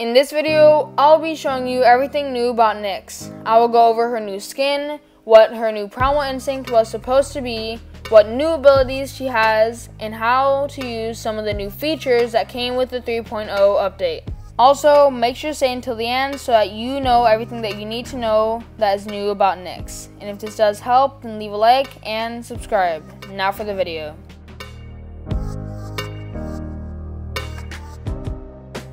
In this video, I'll be showing you everything new about Nyx. I will go over her new skin, what her new Primal Instinct was supposed to be, what new abilities she has, and how to use some of the new features that came with the 3.0 update. Also, make sure to stay until the end so that you know everything that you need to know that is new about Nyx. And if this does help, then leave a like and subscribe. Now for the video.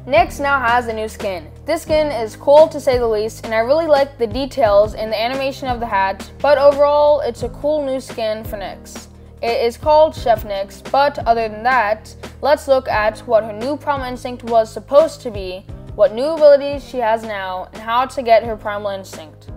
Nyx now has a new skin. This skin is cool to say the least, and I really like the details and the animation of the hat, but overall, it's a cool new skin for Nyx. It is called Chef Nyx, but other than that, let's look at what her new Primal Instinct was supposed to be, what new abilities she has now, and how to get her Primal Instinct.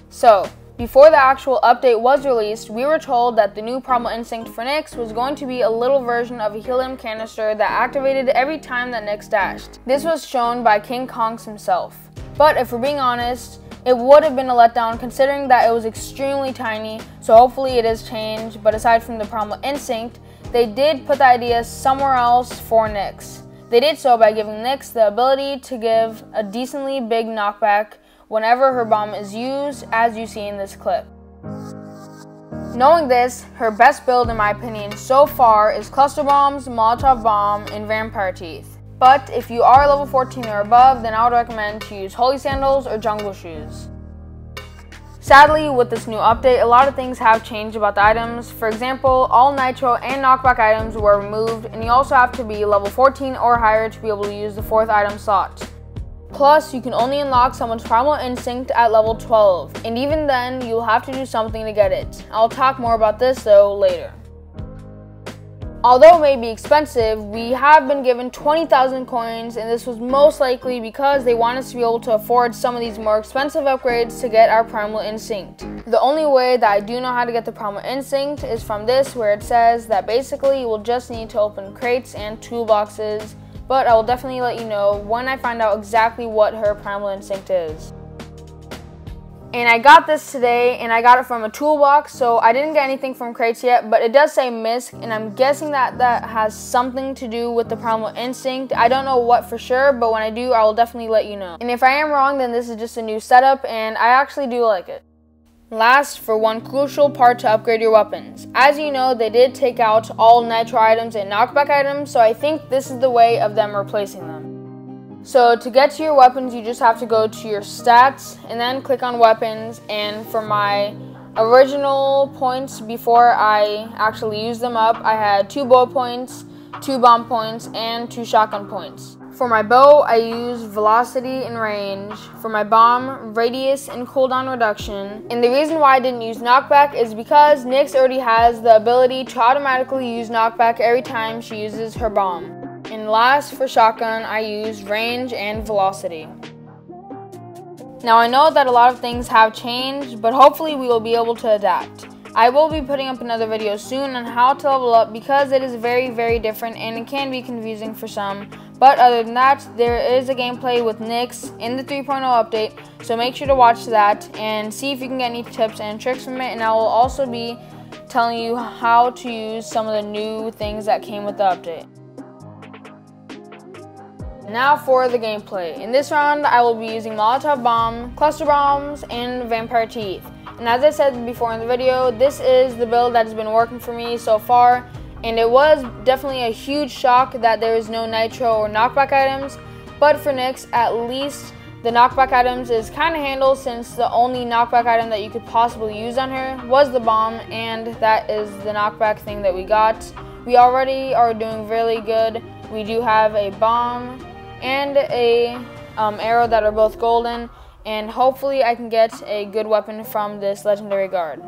So, before the actual update was released, we were told that the new Primal Instinct for Nyx was going to be a little version of a helium canister that activated every time that Nyx dashed. This was shown by King Kongs himself. But if we're being honest, it would have been a letdown considering that it was extremely tiny, so hopefully it is changed. But aside from the Primal Instinct, they did put the idea somewhere else for Nyx. They did so by giving Nyx the ability to give a decently big knockback whenever her bomb is used, as you see in this clip. Knowing this, her best build in my opinion so far is Cluster Bombs, Molotov Bomb, and Vampire Teeth. But if you are level 14 or above, then I would recommend to use Holy Sandals or Jungle Shoes. Sadly, with this new update, a lot of things have changed about the items. For example, all Nitro and Knockback items were removed, and you also have to be level 14 or higher to be able to use the 4th item slot. Plus, you can only unlock someone's Primal Instinct at level 12, and even then, you'll have to do something to get it. I'll talk more about this though later. Although it may be expensive, we have been given 20,000 coins, and this was most likely because they want us to be able to afford some of these more expensive upgrades to get our Primal Instinct. The only way that I do know how to get the Primal Instinct is from this, where it says that basically you will just need to open crates and toolboxes, but I will definitely let you know when I find out exactly what her Primal Instinct is. And I got this today, and I got it from a toolbox, so I didn't get anything from crates yet, but it does say MISC, and I'm guessing that that has something to do with the Primal Instinct. I don't know what for sure, but when I do, I will definitely let you know. And if I am wrong, then this is just a new setup, and I actually do like it. Last, for one crucial part to upgrade your weapons. As you know, they did take out all Nitro items and Knockback items, so I think this is the way of them replacing them. So to get to your weapons, you just have to go to your stats and then click on weapons, and for my original points before I actually used them up, I had 2 bow points, 2 bomb points, and 2 shotgun points. For my bow, I used velocity and range. For my bomb, radius and cooldown reduction. And the reason why I didn't use knockback is because Nyx already has the ability to automatically use knockback every time she uses her bomb. And last, for shotgun, I used range and velocity. Now I know that a lot of things have changed, but hopefully we will be able to adapt. I will be putting up another video soon on how to level up because it is very different and it can be confusing for some. But other than that, there is a gameplay with Nyx in the 3.0 update, so make sure to watch that and see if you can get any tips and tricks from it, and I will also be telling you how to use some of the new things that came with the update. Now for the gameplay. In this round, I will be using Molotov Bomb, Cluster Bombs, and Vampire Teeth. And as I said before in the video, this is the build that has been working for me so far. And it was definitely a huge shock that there is no Nitro or Knockback items. But for Nyx, at least the Knockback items is kind of handled, since the only Knockback item that you could possibly use on her was the bomb. And that is the Knockback thing that we got. We already are doing really good. We do have a bomb and a arrow that are both golden. And hopefully I can get a good weapon from this legendary guard.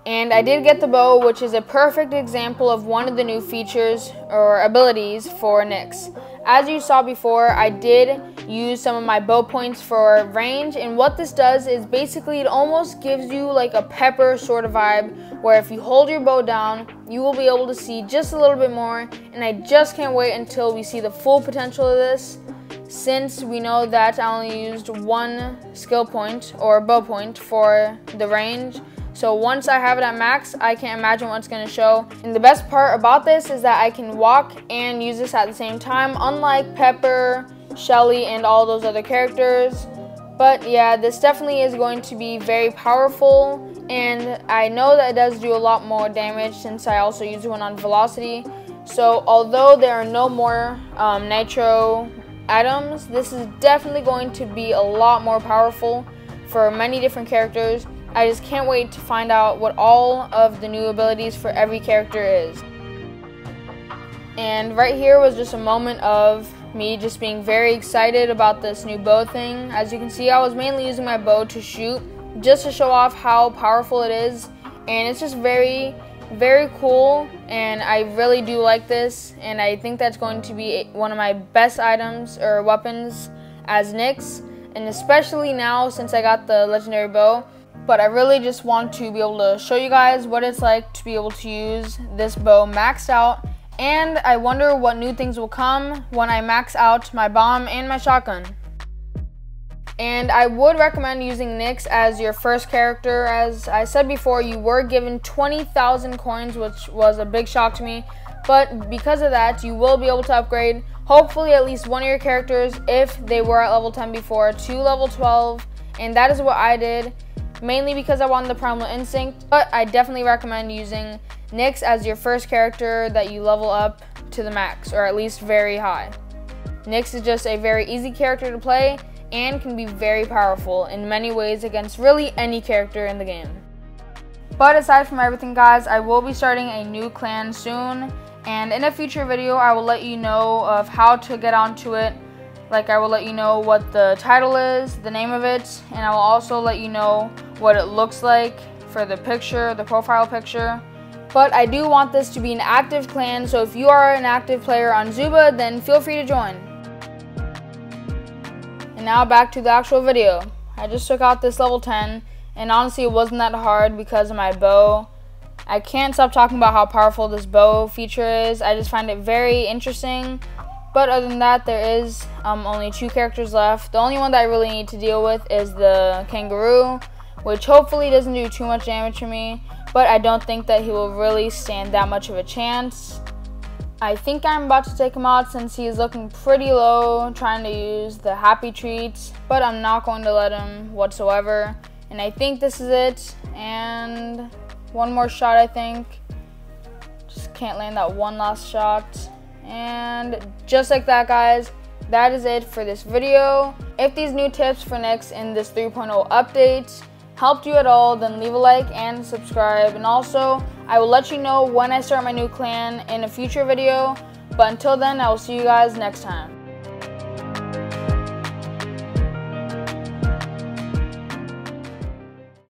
And I did get the bow, which is a perfect example of one of the new features or abilities for Nyx. As you saw before, I did use some of my bow points for range, and what this does is basically it almost gives you like a pepper sort of vibe, where if you hold your bow down, you will be able to see just a little bit more, and I just can't wait until we see the full potential of this, since we know that I only used 1 skill point or bow point for the range. So once I have it at max, I can't imagine what it's going to show. And the best part about this is that I can walk and use this at the same time, unlike Pepper Shelly, and all those other characters. But yeah, this definitely is going to be very powerful, and I know that it does do a lot more damage since I also use one on velocity. So although there are no more nitro items, this is definitely going to be a lot more powerful for many different characters. I just can't wait to find out what all of the new abilities for every character is. And right here was just a moment of me just being very excited about this new bow thing. As you can see, I was mainly using my bow to shoot, just to show off how powerful it is, and it's just very, very cool, and I really do like this, and I think that's going to be one of my best items or weapons as Nyx, and especially now since I got the legendary bow. But I really just want to be able to show you guys what it's like to be able to use this bow maxed out. And I wonder what new things will come when I max out my bomb and my shotgun. And I would recommend using Nyx as your first character. As I said before, you were given 20,000 coins, which was a big shock to me. But because of that, you will be able to upgrade hopefully at least one of your characters, if they were at level 10 before, to level 12. And that is what I did, mainly because I wanted the Primal Instinct. But I definitely recommend using Nyx as your first character that you level up to the max, or at least very high. Nyx is just a very easy character to play and can be very powerful in many ways against really any character in the game. But aside from everything, guys, I will be starting a new clan soon, and in a future video I will let you know of how to get onto it. Like, I will let you know what the title is, the name of it, and I will also let you know what it looks like for the picture, the profile picture. But I do want this to be an active clan, so if you are an active player on Zuba, then feel free to join. And now back to the actual video. I just took out this level 10, and honestly it wasn't that hard because of my bow. I can't stop talking about how powerful this bow feature is. I just find it very interesting. But other than that, there is only 2 characters left. The only one that I really need to deal with is the kangaroo, which hopefully doesn't do too much damage to me. But I don't think that he will really stand that much of a chance. I think I'm about to take him out since he is looking pretty low, trying to use the happy treats, but I'm not going to let him whatsoever. And I think this is it, and one more shot, I think. Just can't land that one last shot. And just like that, guys, that is it for this video. If these new tips for Nyx in this 3.0 update helped you at all, then leave a like and subscribe. And also, I will let you know when I start my new clan in a future video. But until then, I will see you guys next time.